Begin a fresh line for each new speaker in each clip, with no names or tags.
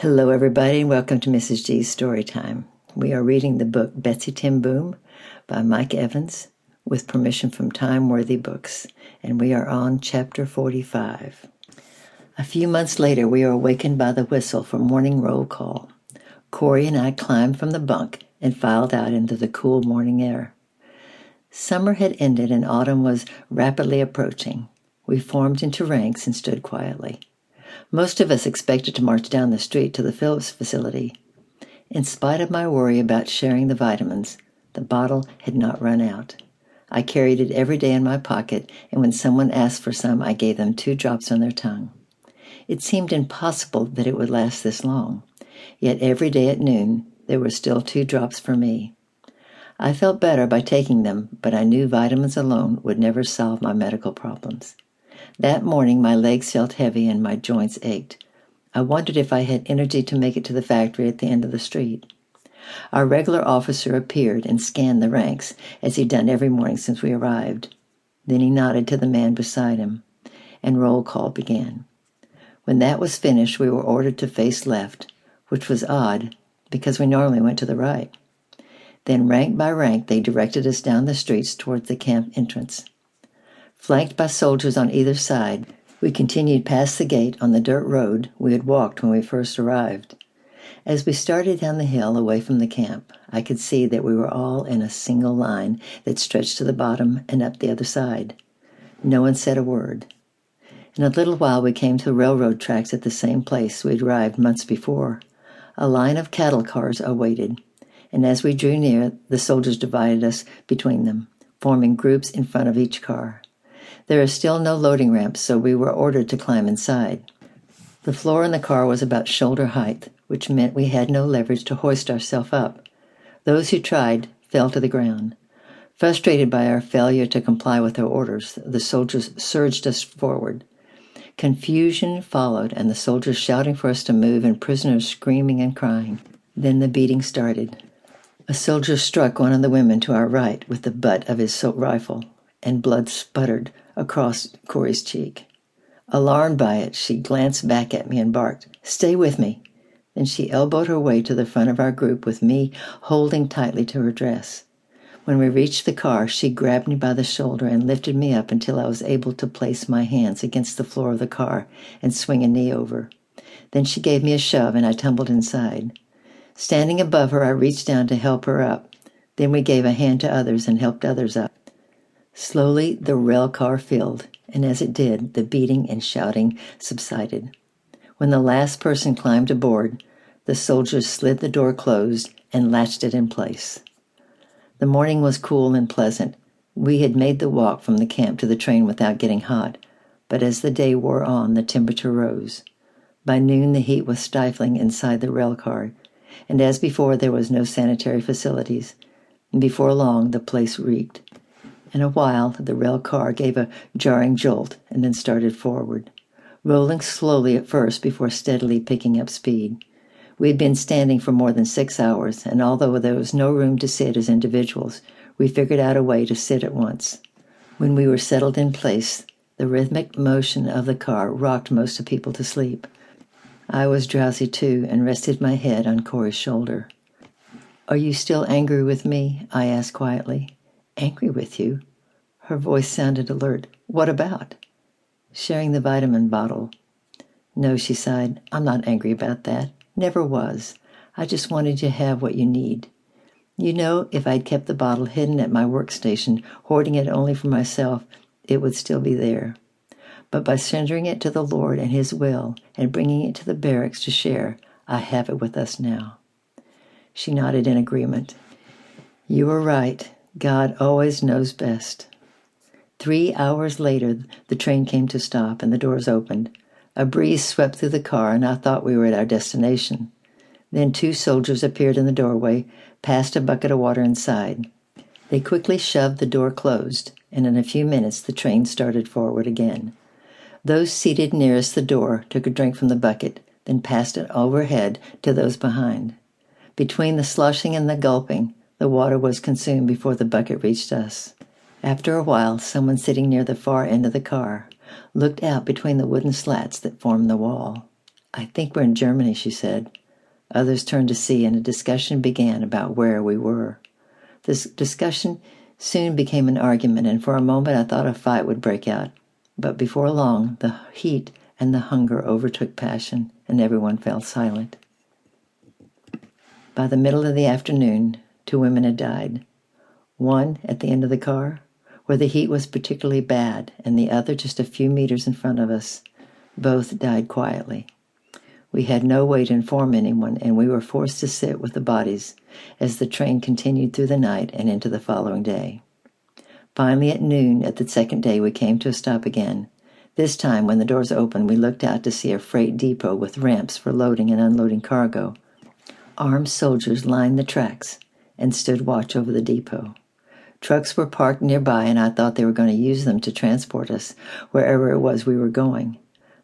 Hello, everybody, and welcome to Mrs. G's Story Time. We are reading the book Betsy Ten Boom by Mike Evans with permission from Time Worthy Books, and we are on Chapter 45. A few months later, we are awakened by the whistle for morning roll call. Corey and I climbed from the bunk and filed out into the cool morning air. Summer had ended and autumn was rapidly approaching. We formed into ranks and stood quietly. Most of us expected to march down the street to the Phillips facility. In spite of my worry about sharing the vitamins, the bottle had not run out. I carried it every day in my pocket, and when someone asked for some, I gave them 2 drops on their tongue. It seemed impossible that it would last this long, yet every day at noon there were still 2 drops for me. I felt better by taking them, but I knew vitamins alone would never solve my medical problems. That morning my legs felt heavy and my joints ached. I wondered if I had energy to make it to the factory at the end of the street. Our regular officer appeared and scanned the ranks, as he'd done every morning since we arrived. Then he nodded to the man beside him, and roll call began. When that was finished, we were ordered to face left, which was odd, because we normally went to the right. Then rank by rank they directed us down the streets towards the camp entrance. Flanked by soldiers on either side, we continued past the gate on the dirt road we had walked when we first arrived. As we started down the hill away from the camp, I could see that we were all in a single line that stretched to the bottom and up the other side. No one said a word. In a little while we came to the railroad tracks at the same place we had arrived months before. A line of cattle cars awaited, and as we drew near, the soldiers divided us between them, forming groups in front of each car. There are still no loading ramps, so we were ordered to climb inside. The floor in the car was about shoulder height, which meant we had no leverage to hoist ourselves up. Those who tried fell to the ground. Frustrated by our failure to comply with their orders, the soldiers surged us forward. Confusion followed, and the soldiers shouting for us to move and prisoners screaming and crying. Then the beating started. A soldier struck one of the women to our right with the butt of his assault rifle, and blood sputtered across Corey's cheek. Alarmed by it, she glanced back at me and barked, "Stay with me." Then she elbowed her way to the front of our group with me holding tightly to her dress. When we reached the car, she grabbed me by the shoulder and lifted me up until I was able to place my hands against the floor of the car and swing a knee over. Then she gave me a shove and I tumbled inside. Standing above her, I reached down to help her up. Then we gave a hand to others and helped others up. Slowly, the rail car filled, and as it did, the beating and shouting subsided. When the last person climbed aboard, the soldiers slid the door closed and latched it in place. The morning was cool and pleasant. We had made the walk from the camp to the train without getting hot, but as the day wore on, the temperature rose. By noon, the heat was stifling inside the rail car, and as before, there was no sanitary facilities. And before long, the place reeked. In a while, the rail car gave a jarring jolt and then started forward, rolling slowly at first before steadily picking up speed. We had been standing for more than 6 hours, and although there was no room to sit as individuals, we figured out a way to sit at once. When we were settled in place, the rhythmic motion of the car rocked most of people to sleep. I was drowsy too and rested my head on Corey's shoulder. "Are you still angry with me?" I asked quietly. "Angry with you?" Her voice sounded alert. "What about?" "Sharing the vitamin bottle." "No," she sighed. "I'm not angry about that. Never was. I just wanted you to have what you need. You know, if I'd kept the bottle hidden at my workstation, hoarding it only for myself, it would still be there. But by surrendering it to the Lord and His will and bringing it to the barracks to share, I have it with us now." She nodded in agreement. "You were right. God always knows best." 3 hours later, the train came to stop and the doors opened. A breeze swept through the car and I thought we were at our destination. Then 2 soldiers appeared in the doorway, passed a bucket of water inside. They quickly shoved the door closed, and in a few minutes the train started forward again. Those seated nearest the door took a drink from the bucket, then passed it overhead to those behind. Between the sloshing and the gulping, the water was consumed before the bucket reached us. After a while, someone sitting near the far end of the car looked out between the wooden slats that formed the wall. "I think we're in Germany," she said. Others turned to see, and a discussion began about where we were. This discussion soon became an argument, and for a moment I thought a fight would break out. But before long, the heat and the hunger overtook passion, and everyone fell silent. By the middle of the afternoon, 2 women had died. One at the end of the car, where the heat was particularly bad, and the other just a few meters in front of us. Both died quietly. We had no way to inform anyone, and we were forced to sit with the bodies as the train continued through the night and into the following day. Finally, at noon at the second day, we came to a stop again. This time, when the doors opened, we looked out to see a freight depot with ramps for loading and unloading cargo. Armed soldiers lined the tracks and stood watch over the depot. Trucks were parked nearby, and I thought they were going to use them to transport us wherever it was we were going.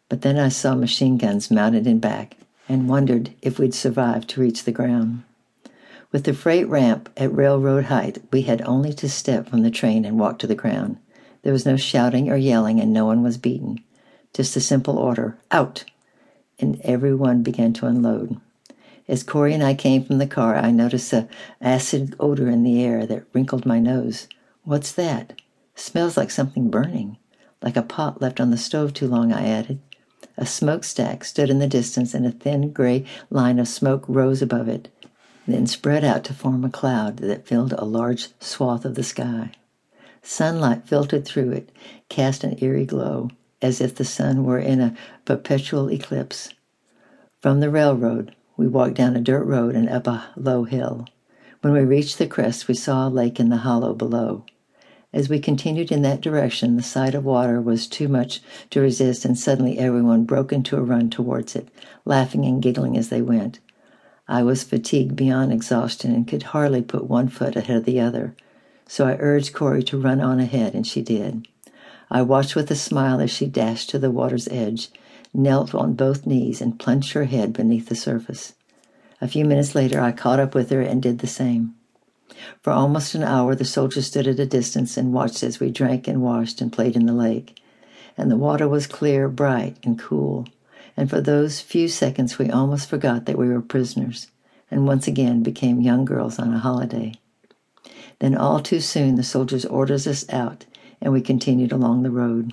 But then I saw machine guns mounted in back and wondered if we'd survive to reach the ground. With the freight ramp at railroad height, we had only to step from the train and walk to the ground. There was no shouting or yelling, and no one was beaten. Just a simple order, "Out!" and everyone began to unload. As Corey and I came from the car, I noticed an acid odor in the air that wrinkled my nose. "What's that?" "Smells like something burning." "Like a pot left on the stove too long," I added. A smokestack stood in the distance, and a thin gray line of smoke rose above it, then spread out to form a cloud that filled a large swath of the sky. Sunlight filtered through it, cast an eerie glow, as if the sun were in a perpetual eclipse. From the railroad, we walked down a dirt road and up a low hill. When we reached the crest, we saw a lake in the hollow below. As we continued in that direction, the sight of water was too much to resist, and suddenly everyone broke into a run towards it, laughing and giggling as they went. I was fatigued beyond exhaustion and could hardly put one foot ahead of the other, so I urged Corey to run on ahead, and she did. I watched with a smile as she dashed to the water's edge, knelt on both knees, and plunged her head beneath the surface. A few minutes later, I caught up with her and did the same. For almost an hour, the soldiers stood at a distance and watched as we drank and washed and played in the lake. And the water was clear, bright, and cool. And for those few seconds, we almost forgot that we were prisoners, and once again became young girls on a holiday. Then all too soon, the soldiers ordered us out, and we continued along the road.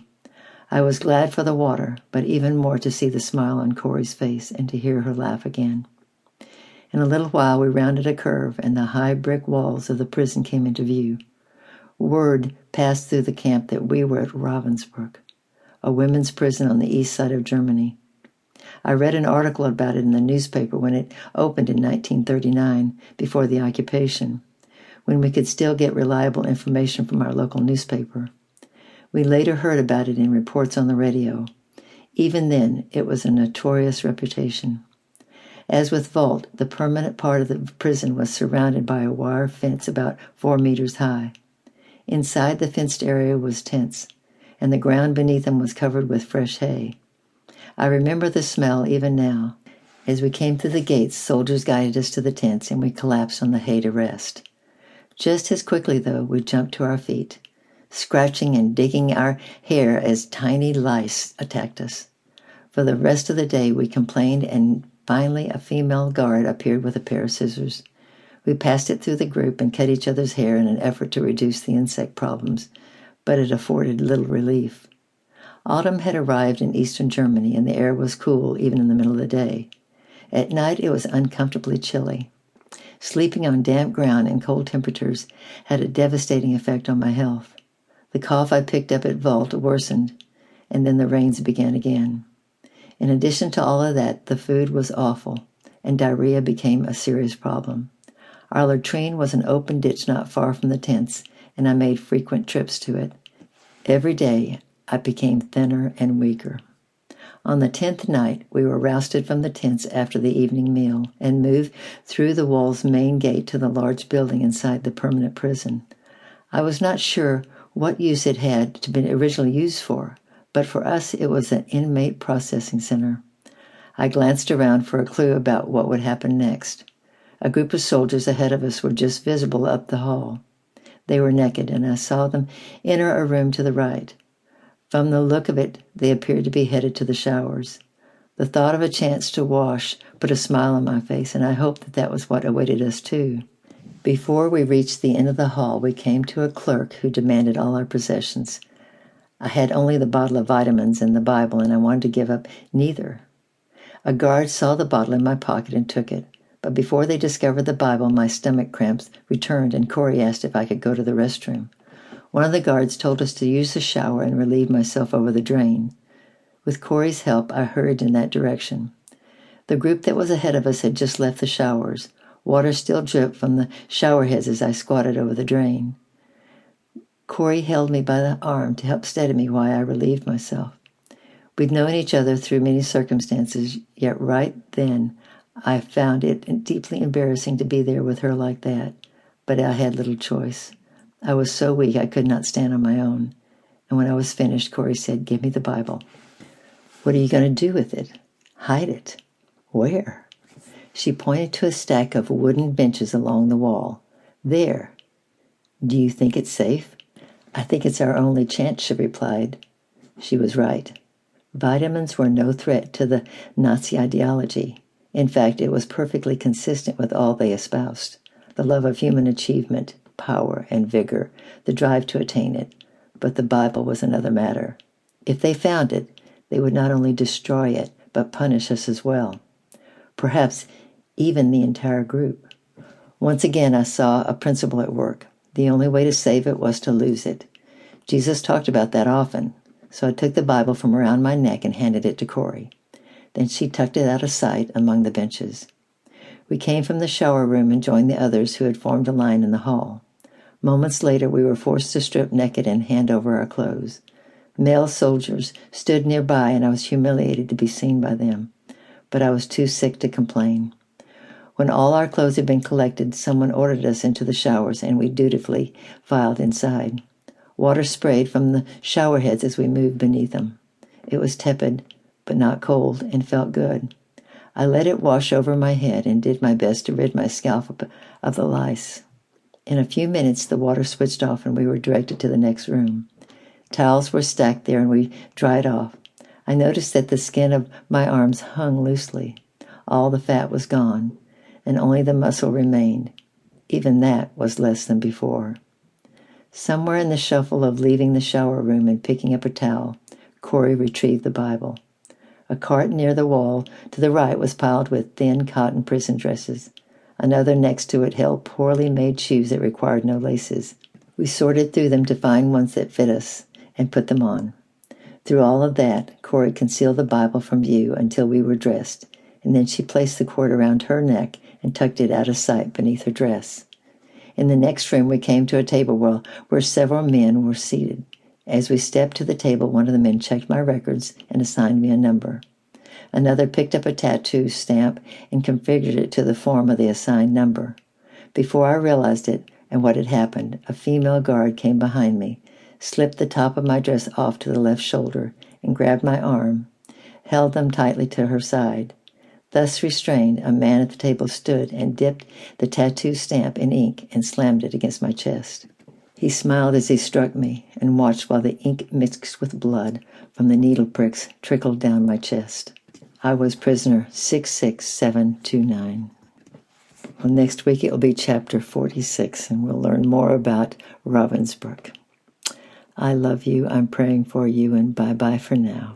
I was glad for the water, but even more to see the smile on Corey's face and to hear her laugh again. In a little while, we rounded a curve, and the high brick walls of the prison came into view. Word passed through the camp that we were at Ravensbrück, a women's prison on the east side of Germany. I read an article about it in the newspaper when it opened in 1939, before the occupation, when we could still get reliable information from our local newspaper. We later heard about it in reports on the radio. Even then, it was a notorious reputation. As with Vault, the permanent part of the prison was surrounded by a wire fence about 4 meters high. Inside the fenced area was tents, and the ground beneath them was covered with fresh hay. I remember the smell even now. As we came through the gates, soldiers guided us to the tents, and we collapsed on the hay to rest. Just as quickly, though, we jumped to our feet, scratching and digging our hair as tiny lice attacked us. For the rest of the day, we complained, and finally a female guard appeared with a pair of scissors. We passed it through the group and cut each other's hair in an effort to reduce the insect problems, but it afforded little relief. Autumn had arrived in eastern Germany, and the air was cool even in the middle of the day. At night it was uncomfortably chilly. Sleeping on damp ground in cold temperatures had a devastating effect on my health. The cough I picked up at Vault worsened, and then the rains began again. In addition to all of that, the food was awful, and diarrhea became a serious problem. Our latrine was an open ditch not far from the tents, and I made frequent trips to it. Every day, I became thinner and weaker. On the 10th night, we were rousted from the tents after the evening meal and moved through the wall's main gate to the large building inside the permanent prison. I was not sure what use it had been originally used for, but for us it was an inmate processing center. I glanced around for a clue about what would happen next. A group of soldiers ahead of us were just visible up the hall. They were naked, and I saw them enter a room to the right. From the look of it, they appeared to be headed to the showers. The thought of a chance to wash put a smile on my face, and I hoped that that was what awaited us too. Before we reached the end of the hall, we came to a clerk who demanded all our possessions. I had only the bottle of vitamins and the Bible, and I wanted to give up neither. A guard saw the bottle in my pocket and took it. But before they discovered the Bible, my stomach cramps returned, and Corey asked if I could go to the restroom. One of the guards told us to use the shower and relieve myself over the drain. With Corey's help, I hurried in that direction. The group that was ahead of us had just left the showers. Water still dripped from the shower heads as I squatted over the drain. Corey held me by the arm to help steady me while I relieved myself. We'd known each other through many circumstances, yet right then I found it deeply embarrassing to be there with her like that. But I had little choice. I was so weak I could not stand on my own. And when I was finished, Corey said, "Give me the Bible." "What are you going to do with it?" "Hide it." "Where?" She pointed to a stack of wooden benches along the wall. "There." "Do you think it's safe?" "I think it's our only chance," she replied. She was right. Vitamins were no threat to the Nazi ideology. In fact, it was perfectly consistent with all they espoused: the love of human achievement, power, and vigor, the drive to attain it. But the Bible was another matter. If they found it, they would not only destroy it, but punish us as well. Perhaps even the entire group. Once again, I saw a principle at work. The only way to save it was to lose it. Jesus talked about that often. So I took the Bible from around my neck and handed it to Corey. Then she tucked it out of sight among the benches. We came from the shower room and joined the others who had formed a line in the hall. Moments later, we were forced to strip naked and hand over our clothes. Male soldiers stood nearby, and I was humiliated to be seen by them. But I was too sick to complain. When all our clothes had been collected, someone ordered us into the showers, and we dutifully filed inside. Water sprayed from the shower heads as we moved beneath them. It was tepid, but not cold, and felt good. I let it wash over my head and did my best to rid my scalp of the lice. In a few minutes, the water switched off and we were directed to the next room. Towels were stacked there and we dried off. I noticed that the skin of my arms hung loosely. All the fat was gone, and only the muscle remained. Even that was less than before. Somewhere in the shuffle of leaving the shower room and picking up a towel, Corey retrieved the Bible. A cart near the wall to the right was piled with thin cotton prison dresses. Another next to it held poorly made shoes that required no laces. We sorted through them to find ones that fit us and put them on. Through all of that, Corey concealed the Bible from view until we were dressed, and then she placed the cord around her neck and tucked it out of sight beneath her dress. In the next room, we came to a table where several men were seated. As we stepped to the table, one of the men checked my records and assigned me a number. Another picked up a tattoo stamp and configured it to the form of the assigned number. Before I realized it and what had happened, a female guard came behind me, slipped the top of my dress off to the left shoulder, and grabbed my arm, held them tightly to her side. Thus restrained, a man at the table stood and dipped the tattoo stamp in ink and slammed it against my chest. He smiled as he struck me and watched while the ink mixed with blood from the needle pricks trickled down my chest. I was prisoner 66729. Well, next week it will be chapter 46, and we'll learn more about Ravensbrück. I love you, I'm praying for you, and bye-bye for now.